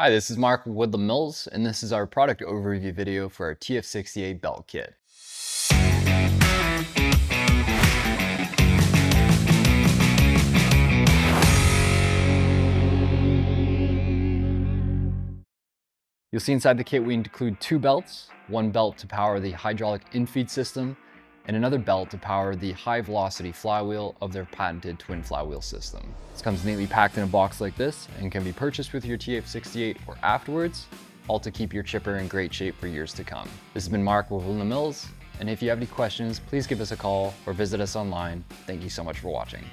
Hi, this is Mark with Woodland Mills, and this is our product overview video for our TF68 belt kit. You'll see inside the kit we include two belts, one belt to power the hydraulic infeed system, and another belt to power the high velocity flywheel of their patented twin flywheel system. This comes neatly packed in a box like this and can be purchased with your TF68 or afterwards, all to keep your chipper in great shape for years to come. This has been Mark with Woodland Mills, and if you have any questions, please give us a call or visit us online. Thank you so much for watching.